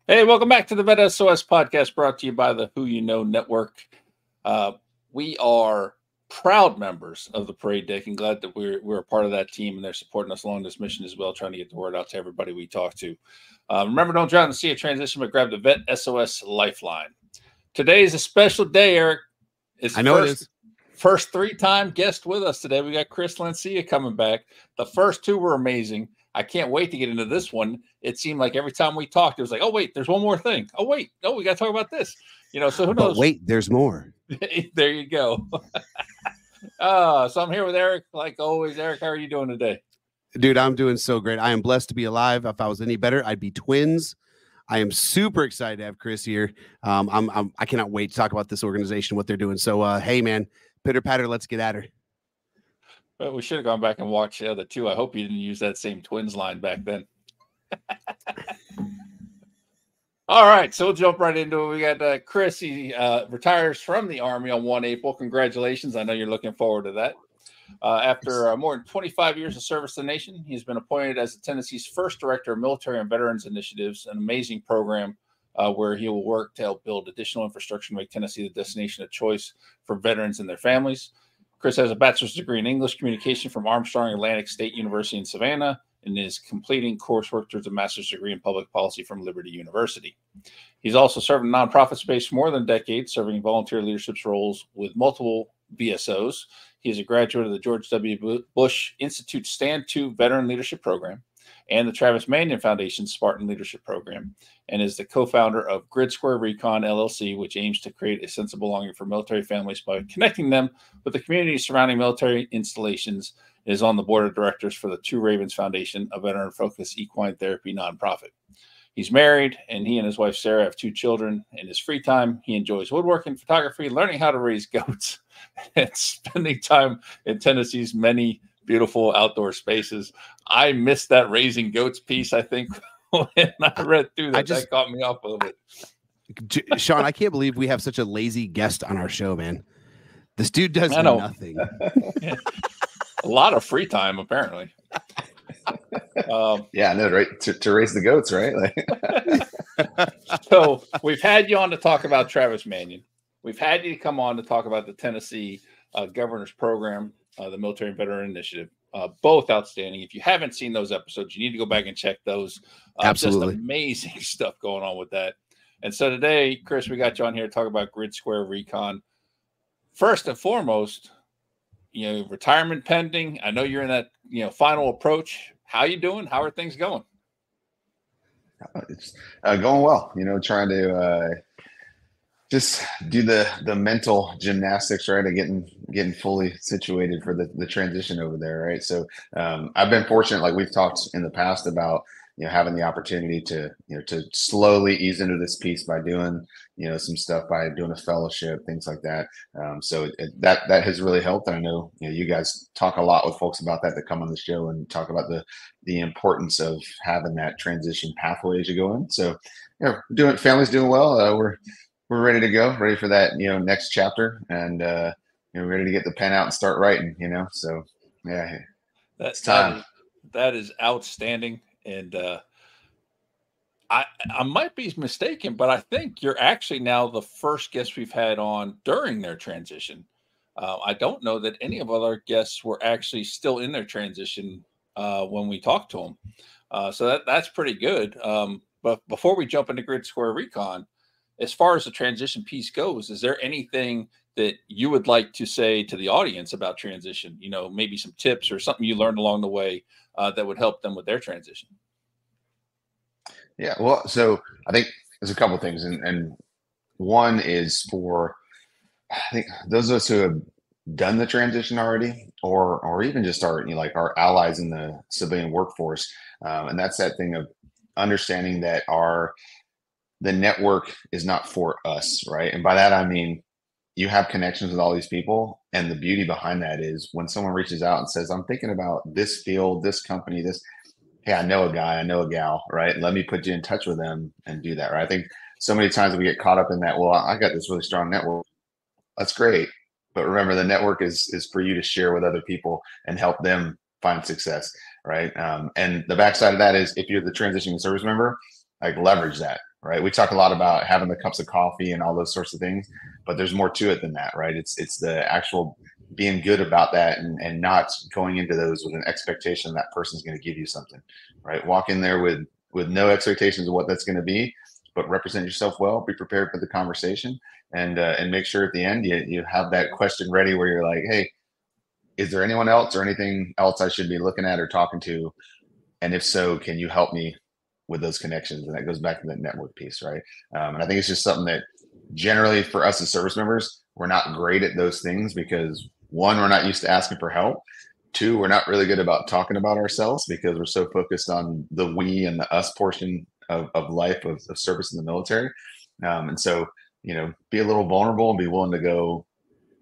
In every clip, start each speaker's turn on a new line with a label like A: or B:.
A: Hey, welcome back to the VET S.O.S podcast brought to you by the Who You Know Network. We are proud members of the Parade Deck and glad that we're a part of that team, and they're supporting us along this mission as well, trying to get the word out to everybody we talk to. Remember, don't drown in the sea of transition, but grab the VET S.O.S Lifeline. Today is a special day, Eric. It's
B: I know it is.
A: First three-time guest with us today. We got Chris Lancia coming back. The first two were amazing. I can't wait to get into this one. It seemed like every time we talked, it was like, oh, wait, there's one more thing. Oh, wait, no, we got to talk about this. You know, so who knows?
B: But wait, there's more.
A: There you go. So I'm here with Eric. Like always, Eric, how are you doing today?
B: Dude, I'm doing so great. I am blessed to be alive. If I was any better, I'd be twins. I am super excited to have Chris here. I cannot wait to talk about this organization, what they're doing. So, hey, man, pitter patter, let's get at her.
A: Well, we should have gone back and watched the other two. I hope you didn't use that same twins line back then. All right, so we'll jump right into it. We got Chris. He retires from the Army on 1 April. Congratulations. I know you're looking forward to that. After more than 25 years of service to the nation, he's been appointed as Tennessee's first director of military and veterans initiatives, an amazing program where he will work to help build additional infrastructure to make Tennessee the destination of choice for veterans and their families. Chris has a bachelor's degree in English communication from Armstrong Atlantic State University in Savannah and is completing coursework towards a master's degree in public policy from Liberty University. He's also served in nonprofit space for more than a decade, serving volunteer leadership roles with multiple VSOs. He is a graduate of the George W. Bush Institute Stand 2 Veteran Leadership Program and the Travis Manion Foundation Spartan Leadership Program, and is the co-founder of Grid Square Recon LLC, which aims to create a sense of belonging for military families by connecting them with the community surrounding military installations. It is on the board of directors for the Two Ravens Foundation, a veteran-focused equine therapy nonprofit. He's married, and he and his wife, Sarah, have 2 children. In his free time, he enjoys woodworking, photography, learning how to raise goats, and spending time in Tennessee's many beautiful outdoor spaces. I missed that raising goats piece, I think, when I read through that. That caught me off a little bit.
B: Sean, I can't believe we have such a lazy guest on our show, man. This dude does nothing.
A: Yeah. A lot of free time, apparently.
C: Yeah, I know, right? To raise the goats, right?
A: So we've had you on to talk about Travis Manion. We've had you come on to talk about the Tennessee Governor's Program, the Military and Veteran Initiative. Both outstanding. If you haven't seen those episodes, you need to go back and check those.
B: Absolutely.
A: Just amazing stuff going on with that. And so today, Chris, we got you on here to talk about Grid Square Recon. First and foremost, retirement pending. I know you're in that, final approach. How you doing? How are things going?
C: It's going well. Trying to just do the mental gymnastics, right, of getting fully situated for the transition over there, right? So I've been fortunate, like we've talked in the past about, having the opportunity to slowly ease into this piece by doing, some stuff, by doing a fellowship, things like that. So that has really helped. And I know, you guys talk a lot with folks about that come on the show and talk about the importance of having that transition pathway as you go in. So, family's doing well. We're ready to go, ready for that, next chapter, and ready to get the pen out and start writing, So yeah,
A: that's time. That is outstanding. And I might be mistaken, but I think you're actually now the first guest we've had on during their transition. I don't know that any of our guests were actually still in their transition when we talked to them. So that's pretty good. But before we jump into Grid Square Recon, as far as the transition piece goes, is there anything that you would like to say to the audience about transition? Maybe some tips or something you learned along the way that would help them with their transition?
C: Yeah, well, so I think there's a couple of things, and one is for, I think, those of us who have done the transition already, or even just our allies in the civilian workforce, and that's that thing of understanding that the network is not for us, right? And by that I mean you have connections with all these people, and the beauty behind that is when someone reaches out and says, "I'm thinking about this field, this company, this." Hey, I know a guy, I know a gal, right? Let me put you in touch with them and do that, right? I think so many times we get caught up in that. Well, I got this really strong network. That's great. But remember, the network is for you to share with other people and help them find success, right? And the backside of that is if you're the transitioning service member, like leverage that, right? We talk a lot about having the cups of coffee and all those sorts of things, but there's more to it than that, right? It's the actual being good about that and not going into those with an expectation that person's going to give you something, right? Walk in there with no expectations of what that's going to be, but represent yourself well, be prepared for the conversation, and make sure at the end you have that question ready where you're like, hey, is there anyone else or anything else I should be looking at or talking to? And if so, can you help me with those connections? And that goes back to that network piece, right? And I think it's just something that generally for us as service members, we're not great at those things because one, we're not used to asking for help. Two, we're not really good about talking about ourselves because we're so focused on the we and the us portion of life of service in the military. And so, be a little vulnerable and be willing to go,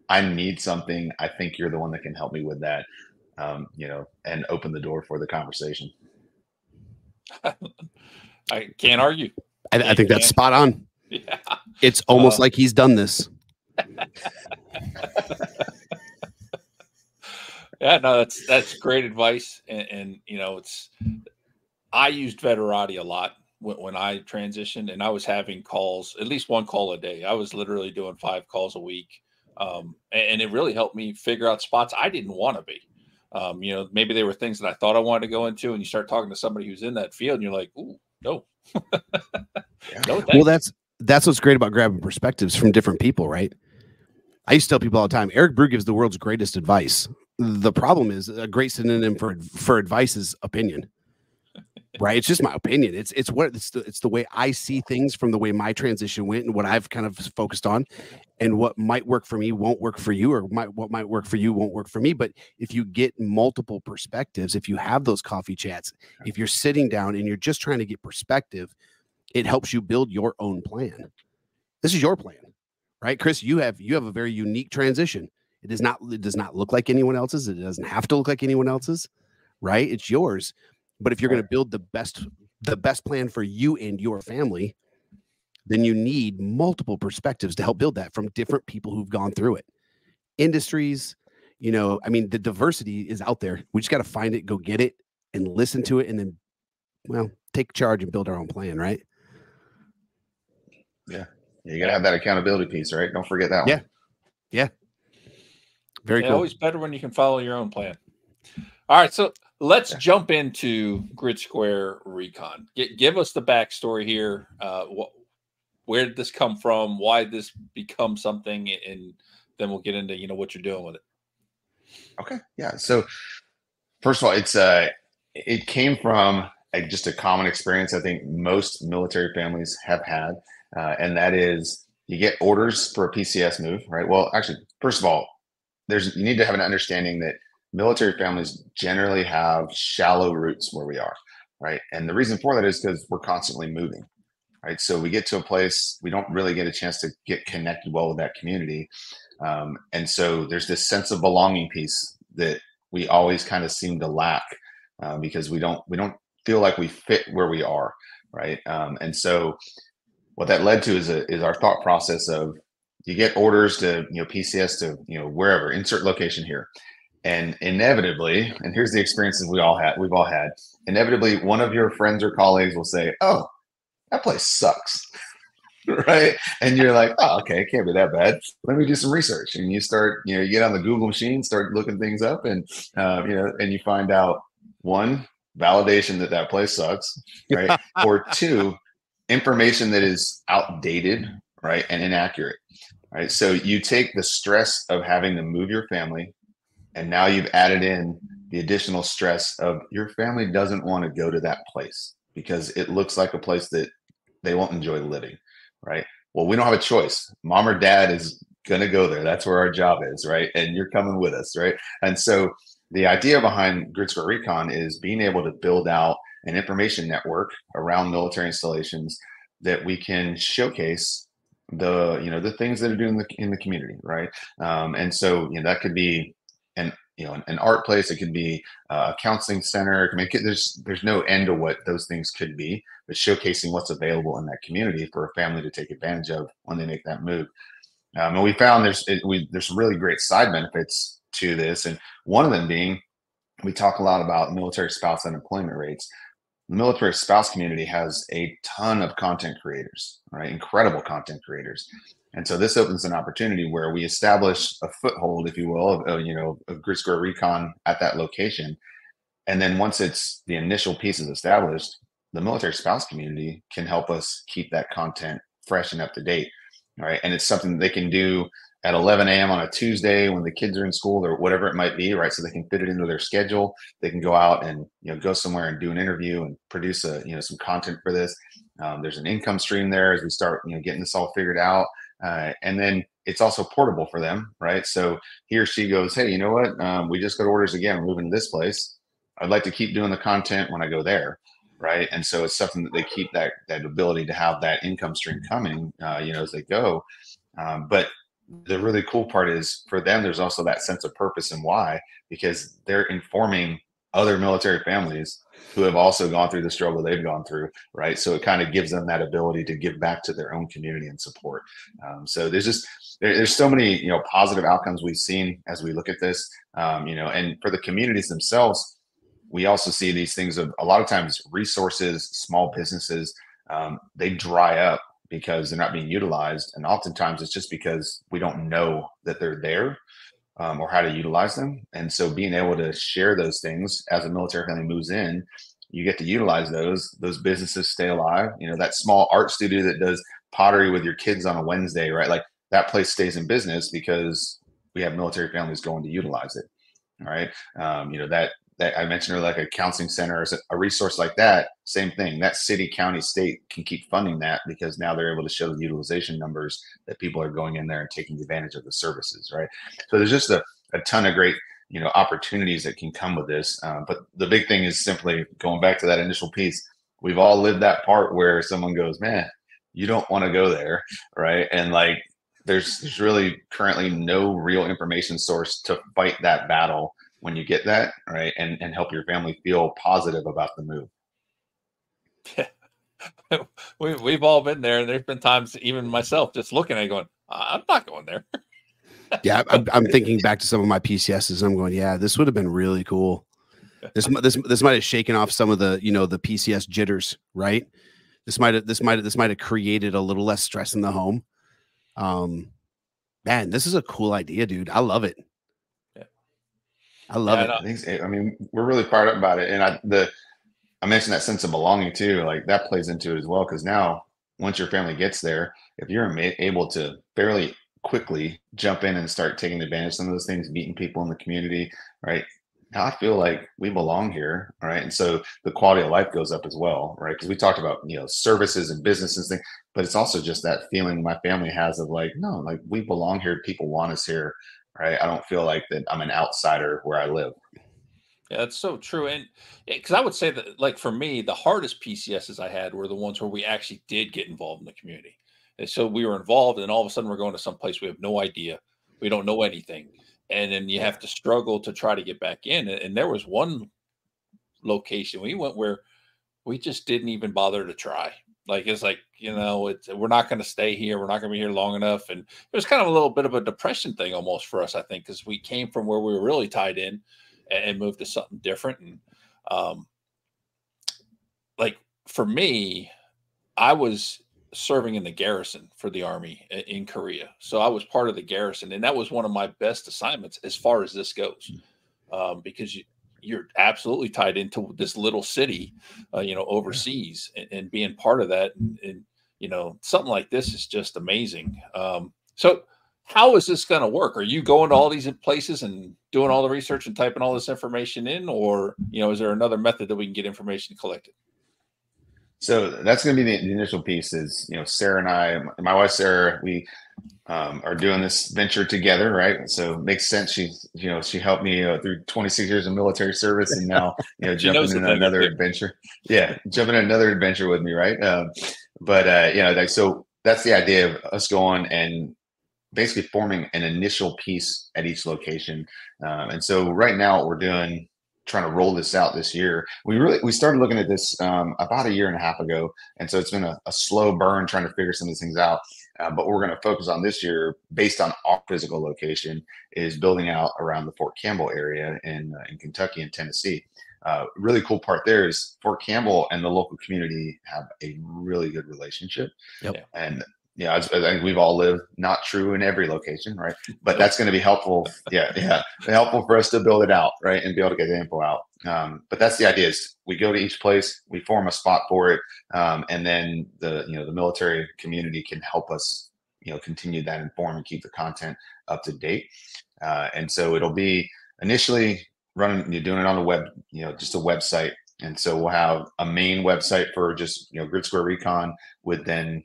C: I need something. I think you're the one that can help me with that, and open the door for the conversation.
A: I can't argue.
B: I think that's spot on.
A: Yeah.
B: It's almost like he's done this.
A: Yeah, no, that's great advice. And I used Veterati a lot when I transitioned, and I was having calls, at least one call a day. I was literally doing 5 calls a week. And it really helped me figure out spots I didn't want to be. Maybe they were things that I thought I wanted to go into, and you start talking to somebody who's in that field and you're like, ooh, no. No,
B: well, that's what's great about grabbing perspectives from different people, right? I used to tell people all the time, Eric Brew gives the world's greatest advice. The problem is a great synonym for advice is opinion, right? It's just my opinion. It's the way I see things from the way my transition went and what I've kind of focused on, and what might work for me won't work for you, or what might work for you won't work for me. But if you get multiple perspectives, if you have those coffee chats, if you're sitting down and you're just trying to get perspective, it helps you build your own plan. This is your plan, right? Chris, you have a very unique transition. It does not look like anyone else's. It doesn't have to look like anyone else's, right? It's yours. But if you're going to build the best plan for you and your family, then you need multiple perspectives to help build that from different people who've gone through it. Industries, the diversity is out there. We just got to find it, go get it, and listen to it, and then, take charge and build our own plan, right?
C: Yeah. You got to have that accountability piece, right? Don't forget that one.
B: Yeah. Very cool.
A: Always better when you can follow your own plan. All right, so let's jump into Grid Square Recon. Give us the backstory here. Where did this come from? Why did this become something? And then we'll get into what you're doing with it.
C: Okay, yeah. So first of all, it came from just a common experience I think most military families have had, and that is you get orders for a PCS move, right? Well, actually, first of all, you need to have an understanding that military families generally have shallow roots where we are, right? And the reason for that is because we're constantly moving, right? So we get to a place, we don't really get a chance to get connected well with that community. And so there's this sense of belonging piece that we always kind of seem to lack because we don't feel like we fit where we are, right? And so what that led to is our thought process of you get orders to PCS to wherever, insert location here. And inevitably, and here's the experiences we've all had, inevitably one of your friends or colleagues will say, oh, that place sucks, right? And you're like, oh, okay, it can't be that bad. Let me do some research. And you start, you get on the Google machine, start looking things up, and and you find out, one, validation that place sucks, right? Or two, information that is outdated, right, and inaccurate, right? So you take the stress of having to move your family, and now you've added in the additional stress of your family doesn't want to go to that place because it looks like a place that they won't enjoy living, right? Well, we don't have a choice. Mom or dad is going to go there. That's where our job is, right? And you're coming with us, right? And so the idea behind Grid Square Recon is being able to build out an information network around military installations that we can showcase the things that are doing in the community, right? And so that could be an art place. It could be a counseling center. I mean, there's no end to what those things could be, but showcasing what's available in that community for a family to take advantage of when they make that move. And we found there's some really great side benefits to this, and one of them being we talk a lot about military spouse unemployment rates. the military spouse community has a ton of content creators, right? Incredible content creators. And so this opens an opportunity where we establish a foothold, if you will, of Grid Square Recon at that location. And then once it's the initial piece is established, the military spouse community can help us keep that content fresh and up to date, right? And it's something that they can do at 11 a.m. on a Tuesday when the kids are in school or whatever it might be, right? So they can fit it into their schedule. They can go out and go somewhere and do an interview and produce some content for this. There's an income stream there as we start getting this all figured out, and then it's also portable for them, right? So he or she goes, hey, you know what? We just got orders again. We're moving to this place. I'd like to keep doing the content when I go there, right? And so it's something that they keep that ability to have that income stream coming, as they go. But the really cool part is for them, there's also that sense of purpose and why, because they're informing other military families who have also gone through the struggle they've gone through, right? So it kind of gives them that ability to give back to their own community and support. So there's so many, positive outcomes we've seen as we look at this, and for the communities themselves, we also see these things of a lot of times resources, small businesses, they dry up because they're not being utilized. And oftentimes it's just because we don't know that they're there or how to utilize them. And so being able to share those things as a military family moves in, you get to utilize those businesses stay alive. That small art studio that does pottery with your kids on a Wednesday, right? Like that place stays in business because we have military families going to utilize it. All right. That I mentioned earlier, like a counseling center or a resource like that, same thing. That city, county, state can keep funding that because now they're able to show the utilization numbers that people are going in there and taking advantage of the services, right? So there's just a ton of great, opportunities that can come with this. But the big thing is simply going back to that initial piece. We've all lived that part where someone goes, man, you don't want to go there, right? And like, there's really currently no real information source to fight that battle when you get that, right, and help your family feel positive about the move.
A: Yeah. We've all been there. There's been times, even myself, just looking at it going, I'm not going there.
B: Yeah, I'm thinking back to some of my PCSs. I'm going, yeah, this would have been really cool. This might have shaken off some of the the PCS jitters, right? This might have created a little less stress in the home. Man, this is a cool idea, dude. I love it. I love it.
C: I mean, we're really fired up about it. And I mentioned that sense of belonging too, like that plays into it as well. Cause now once your family gets there, if you're able to fairly quickly jump in and start taking advantage of some of those things, meeting people in the community, right? Now I feel like we belong here. Right. And so the quality of life goes up as well. Right. Cause we talked about, services and businesses things, but it's also just that feeling my family has of like, no, like we belong here. People want us here. Right. I don't feel like that I'm an outsider where I live.
A: Yeah, that's so true. And because I would say that, like, for me, the hardest PCSs I had were the ones where we actually did get involved in the community. And so we were involved, and all of a sudden we're going to some place we have no idea. We don't know anything. And then you have to struggle to try to get back in. And there was one location we went where we just didn't even bother to try. Like, it's like, we're not going to stay here. We're not going to be here long enough. And it was kind of a little bit of a depression thing almost for us, I think, because we came from where we were really tied in and moved to something different. And like for me, I was serving in the garrison for the Army in Korea. So I was part of the garrison, and that was one of my best assignments as far as this goes, because you're absolutely tied into this little city, overseas, and being part of that. And something like this is just amazing. So how is this going to work? Are you going to all these places and doing all the research and typing all this information in, or, is there another method that we can get information collected?
C: So that's going to be the initial piece is, Sarah and I, my wife, Sarah, we are doing this venture together. Right. So it makes sense. She helped me through 26 years of military service, and now, jumping in another adventure. Yeah. Jumping in another adventure with me. Right. So that's the idea of us going and basically forming an initial piece at each location. And so right now what we're doing, trying to roll this out this year. We started looking at this about a year and a half ago. And so it's been a slow burn trying to figure some of these things out. But what we're going to focus on this year based on our physical location is building out around the Fort Campbell area in Kentucky and Tennessee. really cool part there is Fort Campbell and the local community have a really good relationship.
B: Yep.
C: And yeah, I think we've all lived, not true in every location, right? But that's going to be helpful. Yeah, helpful for us to build it out, right, and be able to get the info out. But that's the idea: is we go to each place, we form a spot for it, and then the military community can help us, continue that inform and keep the content up to date. And so it'll be initially you're doing it on the web, just a website. And so we'll have a main website for just, Grid Square Recon with then,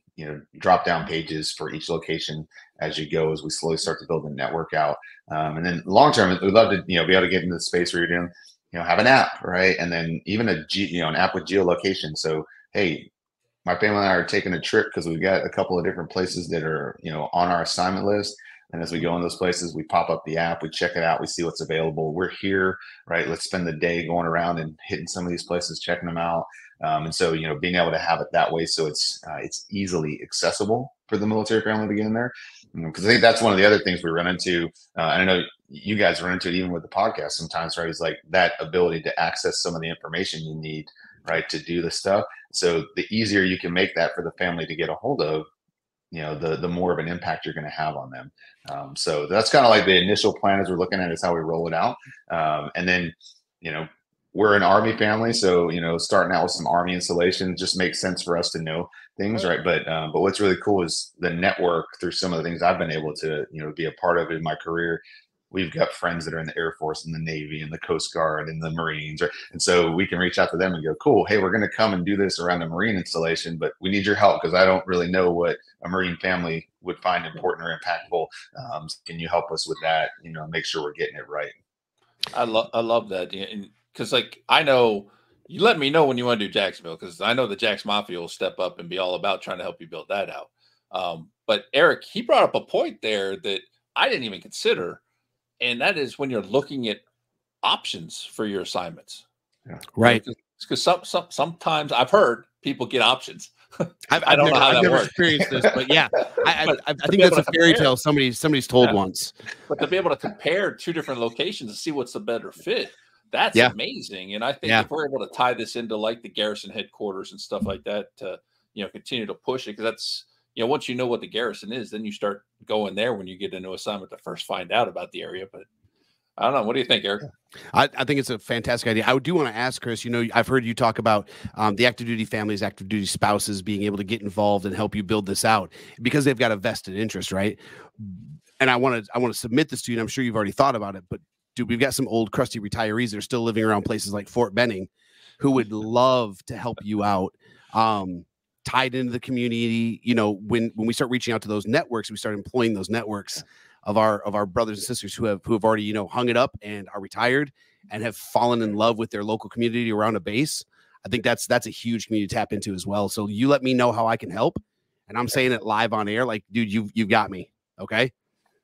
C: drop down pages for each location as you go, as we slowly start to build the network out. And then long term, we'd love to, be able to get into the space where you're doing, have an app, right? And then even an app with geolocation. So, hey, my family and I are taking a trip because we've got a couple of different places that are, on our assignment list. And as we go in those places, we pop up the app, we check it out, we see what's available. We're here, right? Let's spend the day going around and hitting some of these places, checking them out. And so, being able to have it that way, so it's easily accessible for the military family to get in there. Because I think that's one of the other things we run into. And I know you guys run into it even with the podcast sometimes, right? Is like that ability to access some of the information you need, right, to do the stuff. So the easier you can make that for the family to get a hold of, the more of an impact you're going to have on them. So that's kind of like the initial plan as we're looking at is how we roll it out. And then, we're an Army family. So, starting out with some Army installations just makes sense for us to know things, right? But what's really cool is the network through some of the things I've been able to, be a part of in my career. We've got friends that are in the Air Force and the Navy and the Coast Guard and the Marines. Right? And so we can reach out to them and go, cool, hey, we're going to come and do this around a Marine installation, but we need your help because I don't really know what a Marine family would find important or impactful. Can you help us with that? Make sure we're getting it right.
A: I love that. Because like, I know you let me know when you want to do Jacksonville, because I know the Jax Mafia will step up and be all about trying to help you build that out. But Eric, he brought up a point there that I didn't even consider. And that is when you're looking at options for your assignments.
B: Yeah. Right.
A: Because sometimes I've heard people get options.
B: I don't know how that works. Experienced this, but yeah, I think that's a fairy tale somebody's told once.
A: But to be able to compare two different locations and see what's the better fit, that's amazing. And I think if we're able to tie this into like the garrison headquarters and stuff like that to, continue to push it, because that's, once you know what the garrison is, then you start going there when you get a new assignment to first find out about the area. But I don't know. What do you think, Eric?
B: I think it's a fantastic idea. I do want to ask, Chris, I've heard you talk about the active duty families, active duty spouses being able to get involved and help you build this out because they've got a vested interest, right? And I want to submit this to you, and I'm sure you've already thought about it, but dude, we've got some old crusty retirees that are still living around places like Fort Benning who would love to help you out. Tied into the community, when we start reaching out to those networks, we start employing those networks of our brothers and sisters who have already, hung it up and are retired and have fallen in love with their local community around a base. I think that's a huge community to tap into as well. So you let me know how I can help. And I'm saying it live on air. Like, dude, you've got me. Okay.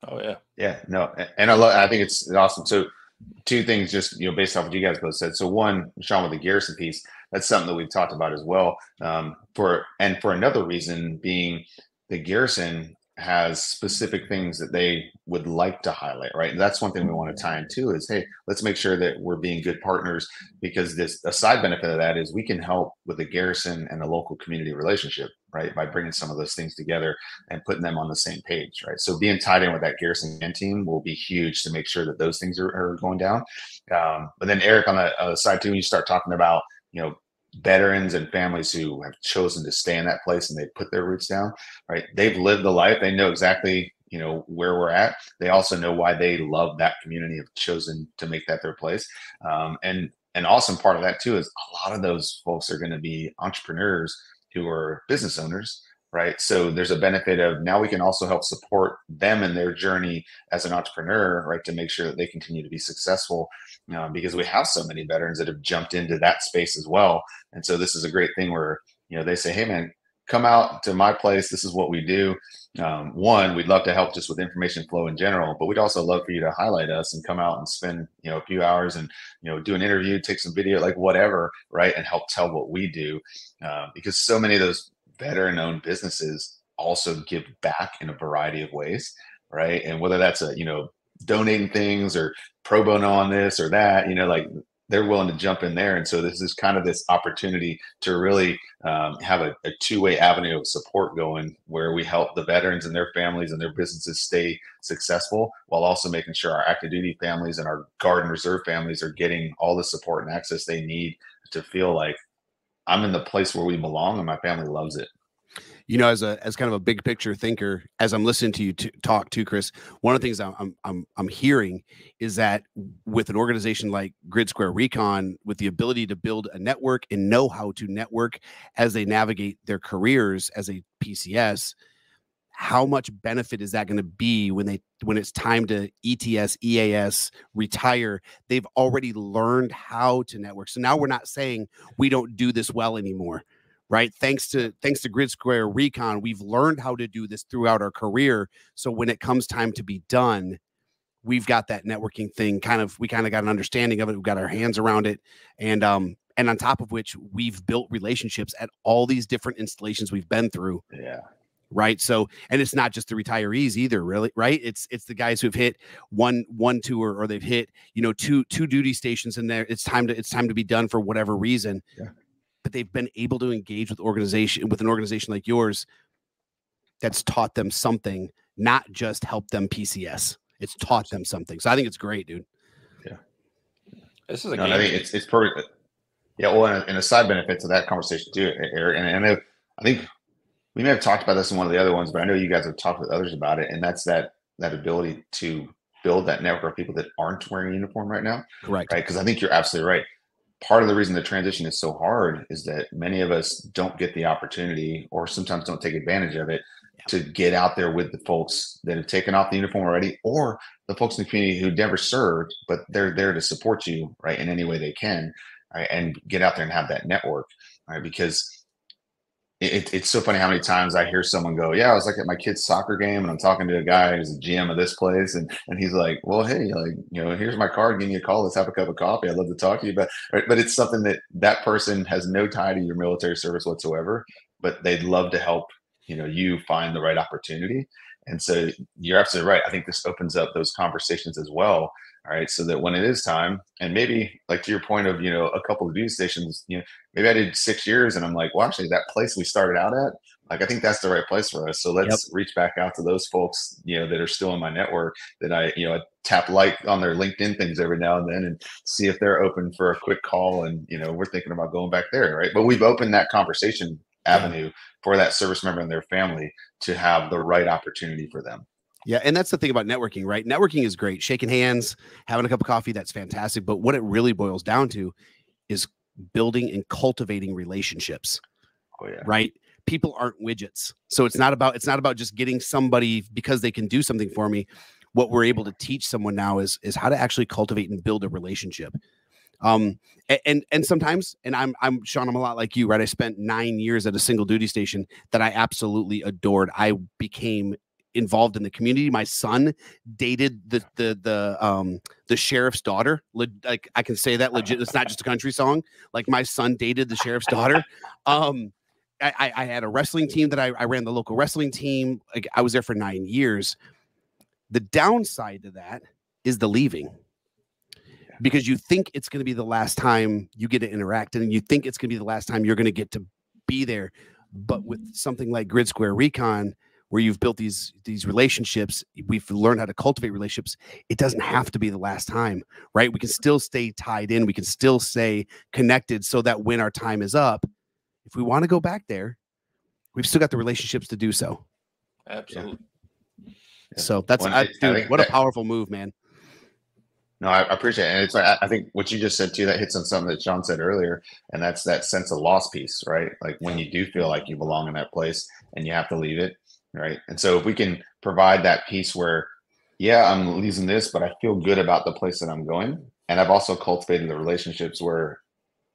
C: Oh yeah. Yeah. No. And I think it's awesome. So two things just, based off what you guys both said. So one, Sean, with the garrison piece, that's something that we've talked about as well. For another reason being the garrison has specific things that they would like to highlight, right? And that's one thing we want to tie into is, hey, let's make sure that we're being good partners, because a side benefit of that is we can help with the garrison and the local community relationship, right? By bringing some of those things together and putting them on the same page, right? So being tied in with that garrison team will be huge to make sure that those things are going down. But then Eric, on the side too, when you start talking about, veterans and families who have chosen to stay in that place and they put their roots down, right? They've lived the life. They know exactly, where we're at. They also know why they love that community, have chosen to make that their place. And an awesome part of that too is a lot of those folks are going to be entrepreneurs who are business owners, right? So there's a benefit of now we can also help support them in their journey as an entrepreneur, right? To make sure that they continue to be successful, because we have so many veterans that have jumped into that space as well. And so this is a great thing where, they say, hey man, come out to my place. This is what we do. One, we'd love to help just with information flow in general, but we'd also love for you to highlight us and come out and spend, a few hours and, do an interview, take some video, like whatever, right? And help tell what we do. Because so many of those veteran-owned businesses also give back in a variety of ways, right? And whether that's donating things or pro bono on this or that, like they're willing to jump in there. And so this is kind of this opportunity to really have a two-way avenue of support going, where we help the veterans and their families and their businesses stay successful, while also making sure our active duty families and our Guard and Reserve families are getting all the support and access they need to feel like I'm in the place where we belong and my family loves it.
B: You know, as kind of a big picture thinker, as I'm listening to you talk to Chris, one of the things I'm hearing is that with an organization like Grid Square Recon, with the ability to build a network and know how to network as they navigate their careers as a PCS, how much benefit is that going to be when it's time to ETS, EAS, retire? They've already learned how to network. So now we're not saying we don't do this well anymore. Right. Thanks to Grid Square Recon, we've learned how to do this throughout our career. So when it comes time to be done, we've got that networking thing we got an understanding of it. We've got our hands around it. And on top of which, we've built relationships at all these different installations we've been through.
C: Yeah.
B: Right. So, and it's not just the retirees either, really. Right. It's the guys who've hit one tour, or they've hit, two duty stations in there. It's time to be done for whatever reason.
C: Yeah.
B: But they've been able to engage with an organization like yours that's taught them something, not just help them PCS. It's taught them something. So I think it's great, dude.
C: Yeah.
A: This is a
C: game. I think it's perfect. Yeah. Well, and a side benefit to that conversation too, Eric, and I think we may have talked about this in one of the other ones, but I know you guys have talked with others about it. And that's that ability to build that network of people that aren't wearing a uniform right now.
B: Correct.
C: Right. Because I think you're absolutely right. Part of the reason the transition is so hard is that many of us don't get the opportunity, or sometimes don't take advantage of it, to get out there with the folks that have taken off the uniform already, or the folks in the community who never served, but they're there to support you, right, in any way they can, right, and get out there and have that network, right, because it's so funny how many times I hear someone go, yeah, I was like at my kid's soccer game and I'm talking to a guy who's a GM of this place. And he's like, well, hey, like, here's my card, give me a call. Let's have a cup of coffee. I'd love to talk to you. But it's something that person has no tie to your military service whatsoever, but they'd love to help, you find the right opportunity. And so you're absolutely right. I think this opens up those conversations as well. All right. So that when it is time, and maybe like to your point of, a couple of duty stations, maybe I did 6 years and I'm like, well, actually that place we started out at, like, I think that's the right place for us. So let's reach back out to those folks, that are still in my network, that I tap like on their LinkedIn things every now and then, and see if they're open for a quick call. And, we're thinking about going back there. Right. But we've opened that conversation avenue for that service member and their family to have the right opportunity for them.
B: Yeah. And that's the thing about networking, right? Networking is great. Shaking hands, having a cup of coffee, that's fantastic. But what it really boils down to is building and cultivating relationships.
C: Oh, yeah.
B: Right. People aren't widgets. So it's not about just getting somebody because they can do something for me. What we're able to teach someone now is how to actually cultivate and build a relationship. And sometimes, and I'm Sean, I'm a lot like you, right? I spent 9 years at a single duty station that I absolutely adored. I became involved in the community. My son dated the sheriff's daughter. Like, I can say that legit. It's not just a country song. Like, my son dated the sheriff's daughter. I had a wrestling team that I ran, the local wrestling team. Like, I was there for 9 years. The downside to that is the leaving, because you think it's going to be the last time you get to interact, and you think it's going to be the last time you're going to get to be there. But with something like Grid Square Recon, where you've built these relationships, we've learned how to cultivate relationships. It doesn't have to be the last time, right? We can still stay tied in. We can still stay connected, so that when our time is up, if we want to go back there, we've still got the relationships to do so.
A: Absolutely.
C: Yeah.
B: So that's, dude, what a powerful move, man.
C: No, I appreciate it. And it's like, I think what you just said too, that hits on something that Sean said earlier, and that's that sense of loss piece, right? Like, when you do feel like you belong in that place and you have to leave it, right? And so if we can provide that piece where, yeah, I'm losing this, but I feel good about the place that I'm going. And I've also cultivated the relationships where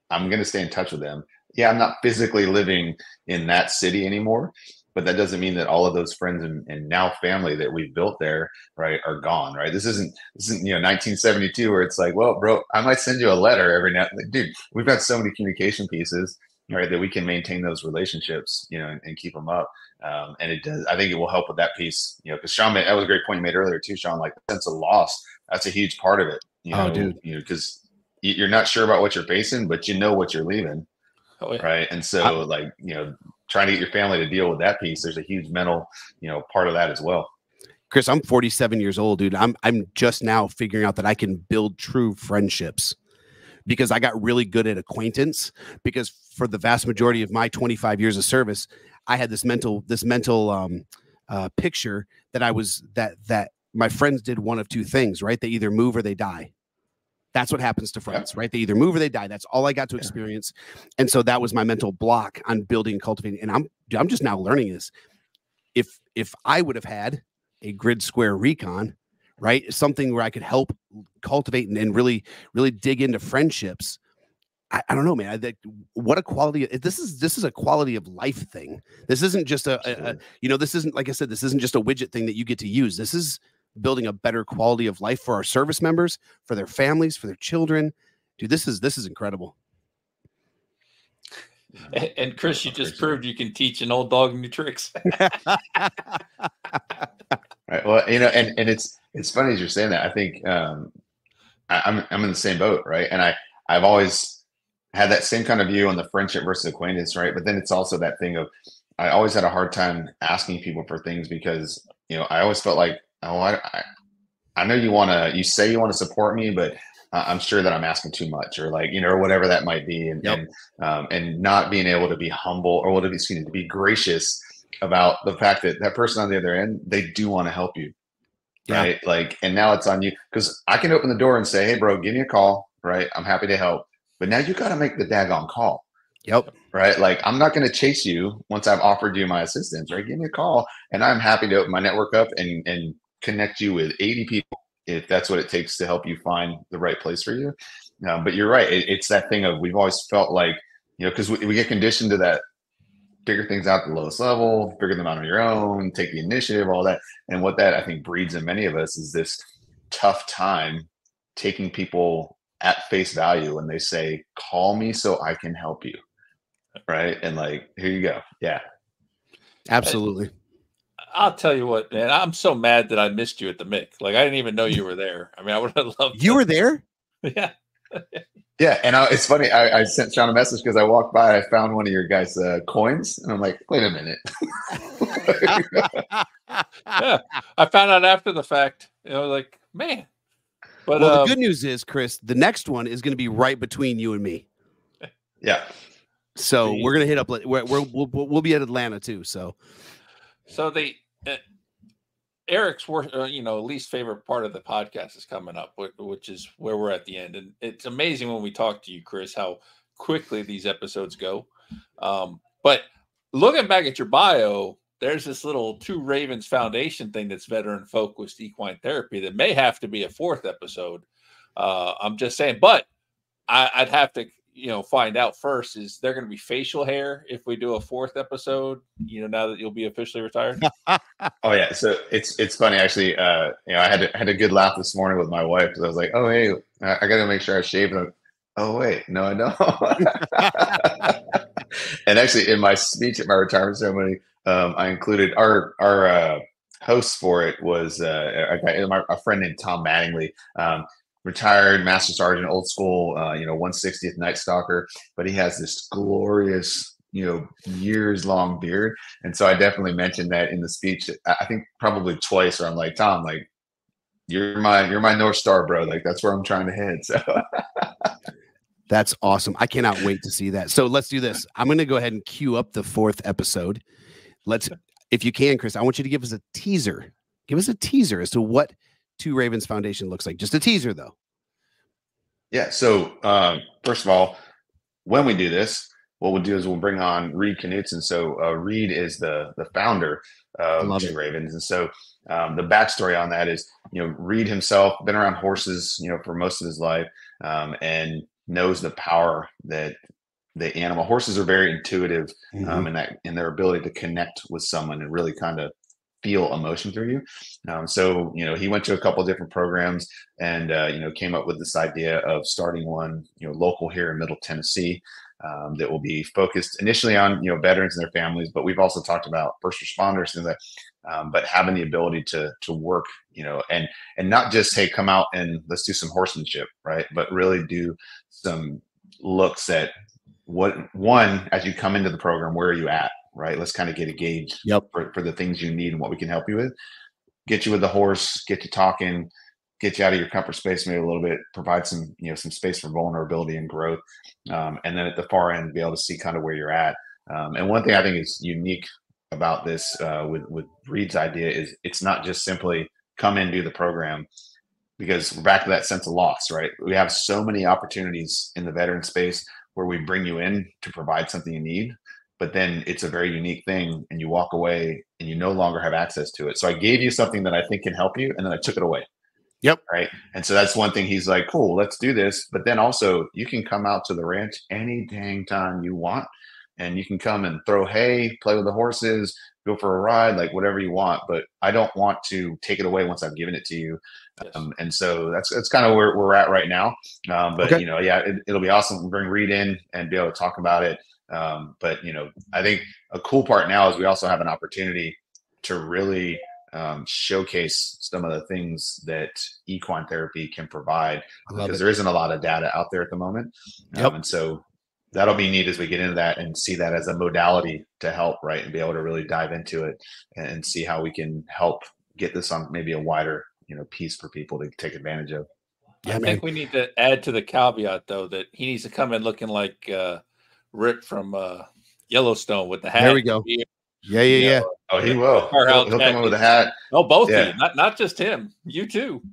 C: I'm going to stay in touch with them. Yeah, I'm not physically living in that city anymore, but that doesn't mean that all of those friends and now family that we've built there, right, are gone, right? This isn't 1972 where it's like, well, bro, I might send you a letter every now. Like, dude, we've got so many communication pieces, right, that we can maintain those relationships, and keep them up. And it does. I think it will help with that piece, because Sean, that was a great point you made earlier too, Sean. Like, the sense of loss, that's a huge part of it.
B: Dude,
C: because you're not sure about what you're facing, but you know what you're leaving.
A: Oh, yeah.
C: Right. And so like, trying to get your family to deal with that piece, there's a huge mental, part of that as well.
B: Chris, I'm 47 years old, dude. I'm just now figuring out that I can build true friendships because I got really good at acquaintance, because for the vast majority of my 25 years of service, I had this mental picture that my friends did one of two things, right? They either move or they die. That's what happens to friends, right? They either move or they die. That's all I got to experience. And so that was my mental block on building and cultivating. And I'm just now learning this. If I would have had a Grid Square Recon, right? Something where I could help cultivate and really, really dig into friendships. I don't know, man. What a quality. This is a quality of life thing. This isn't just this isn't, like I said, this isn't just a widget thing that you get to use. This is building a better quality of life for our service members, for their families, for their children. Dude, this is incredible.
A: And Chris, you just proved you can teach an old dog new tricks.
C: Right. Well, and it's funny as you're saying that. I think I'm in the same boat, right? And I've always had that same kind of view on the friendship versus acquaintance, right? But then it's also that thing of, I always had a hard time asking people for things because I always felt like, oh, I know you say you want to support me, but I'm sure that I'm asking too much, or like, or whatever that might be. And not being able to be humble, or to be gracious about the fact that that person on the other end, they do want to help you. Right. Like, and now it's on you, because I can open the door and say, hey bro, give me a call. Right. I'm happy to help. But now you got to make the daggone call.
B: Yep.
C: Right. Like, I'm not going to chase you once I've offered you my assistance, right? Give me a call and I'm happy to open my network up and connect you with 80 people, if that's what it takes to help you find the right place for you. But you're right. It's that thing of, we've always felt like, because we get conditioned to that, figure things out at the lowest level, figure them out on your own, take the initiative, all that. And what that, I think, breeds in many of us is this tough time taking people at face value when they say, call me so I can help you. Right. And like, here you go. Yeah.
B: Absolutely.
A: I'll tell you what, man, I'm so mad that I missed you at the MIC. Like, I didn't even know you were there. I mean, I would have loved
B: You were there?
A: Yeah.
C: Yeah. And it's funny. I sent Sean a message because I walked by, I found one of your guys' coins, and I'm like, wait a minute.
A: Yeah. I found out after the fact. Like, man. But
B: well, the good news is, Chris, the next one is going to be right between you and me.
C: Yeah.
B: So we're going to hit up. We'll be at Atlanta too. So
A: Eric's least favorite part of the podcast is coming up, which is where we're at the end. And it's amazing when we talk to you, Chris, how quickly these episodes go. But looking back at your bio, there's this little Two Ravens Foundation thing that's veteran focused equine therapy that may have to be a fourth episode. I'm just saying, but I'd have to, find out first, is there going to be facial hair if we do a fourth episode, now that you'll be officially retired?
C: Oh yeah. So it's funny, actually. I had a good laugh this morning with my wife, because I was like, oh, hey, I got to make sure I shave them. Oh wait, no, I don't. And actually, in my speech at my retirement ceremony, I included our host for it was a friend named Tom Mattingly, retired Master Sergeant, old school, 160th Night Stalker, but he has this glorious, years long beard. And so I definitely mentioned that in the speech, I think probably twice, where I'm like, Tom, like, you're my North Star, bro. Like, that's where I'm trying to head. So
B: that's awesome. I cannot wait to see that. So let's do this. I'm going to go ahead and queue up the fourth episode. If you can, Chris, I want you to give us a teaser. Give us a teaser as to what Two Ravens Foundation looks like. Just a teaser, though.
C: Yeah. So first of all, when we do this, what we'll do is we'll bring on Reed Knutson. So Reed is the founder of Two Ravens. And so the backstory on that is, Reed himself been around horses, for most of his life, and knows the power that the animal horses are very intuitive, in their ability to connect with someone and really kind of feel emotion through you. So he went to a couple of different programs and came up with this idea of starting one local here in Middle Tennessee, that will be focused initially on veterans and their families, but we've also talked about first responders and that, but having the ability to work and not just, hey, come out and let's do some horsemanship, right? But really do some looks at as you come into the program, where are you at, right? Let's kind of get a gauge for the things you need and what we can help you with. Get you with the horse, get you talking, get you out of your comfort space maybe a little bit, provide some, some space for vulnerability and growth. And then at the far end, be able to see kind of where you're at. And one thing I think is unique about this with Reed's idea is it's not just simply come in, do the program, because we're back to that sense of loss, right? We have so many opportunities in the veteran space where we bring you in to provide something you need, but then it's a very unique thing and you walk away and you no longer have access to it. So I gave you something that I think can help you, and then I took it away.
B: Yep.
C: Right. And so that's one thing. He's like, cool, let's do this. But then also you can come out to the ranch any dang time you want, and you can come and throw hay, play with the horses, go for a ride, like whatever you want. But I don't want to take it away once I've given it to you. Yes. And so that's kind of where we're at right now. But, it'll be awesome to bring Reed in and be able to talk about it. But, I think a cool part now is we also have an opportunity to really showcase some of the things that equine therapy can provide, because there isn't a lot of data out there at the moment. And so that'll be neat as we get into that and see that as a modality to help, right? And be able to really dive into it and see how we can help get this on maybe a wider, piece for people to take advantage of.
A: I think we need to add to the caveat, though, that he needs to come in looking like Rip from Yellowstone with the hat.
B: There we go. Yeah.
C: Oh, he will. He'll come in with a hat.
A: Oh, both of you, not just him. You too.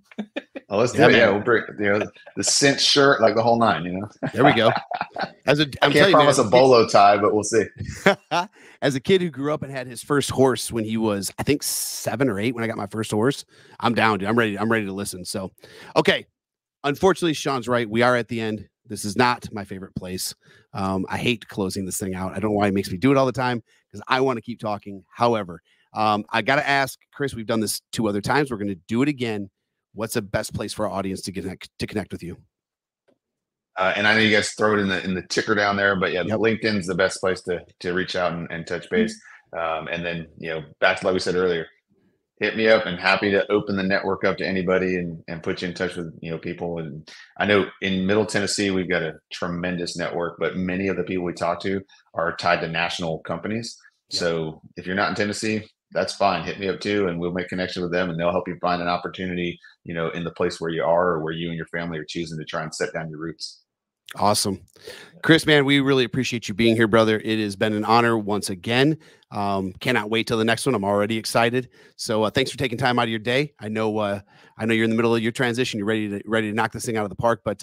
C: Oh, let's do it. Yeah, we'll bring the cinch shirt, like the whole nine.
B: There we go. I
C: can't promise a bolo tie, but we'll see.
B: As a kid who grew up and had his first horse when he was, I think, 7 or 8 when I got my first horse, I'm down, dude. I'm ready to listen. So, okay. Unfortunately, Sean's right. We are at the end. This is not my favorite place. I hate closing this thing out. I don't know why it makes me do it all the time, because I want to keep talking. However, I got to ask, Chris, we've done this 2 other times. We're going to do it again. What's the best place for our audience to connect with you?
C: And I know you guys throw it in the ticker down there, but LinkedIn's the best place to reach out and touch base. And then, back to like we said earlier, hit me up, and happy to open the network up to anybody and put you in touch with, people. And I know in Middle Tennessee, we've got a tremendous network, but many of the people we talk to are tied to national companies. So if you're not in Tennessee, that's fine. Hit me up too, and we'll make connection with them, and they'll help you find an opportunity, in the place where you are or where you and your family are choosing to try and set down your roots.
B: Awesome. Chris, man, we really appreciate you being here, brother. It has been an honor once again. Cannot wait till the next one. I'm already excited. So thanks for taking time out of your day. I know you're in the middle of your transition. You're ready to knock this thing out of the park, but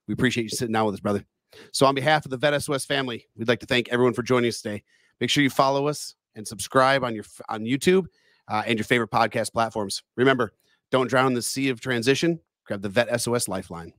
B: we appreciate you sitting down with us, brother. So on behalf of the VET S.O.S family, we'd like to thank everyone for joining us today. Make sure you follow us and subscribe on YouTube and your favorite podcast platforms. Remember, don't drown in the sea of transition. Grab the VET S.O.S Lifeline.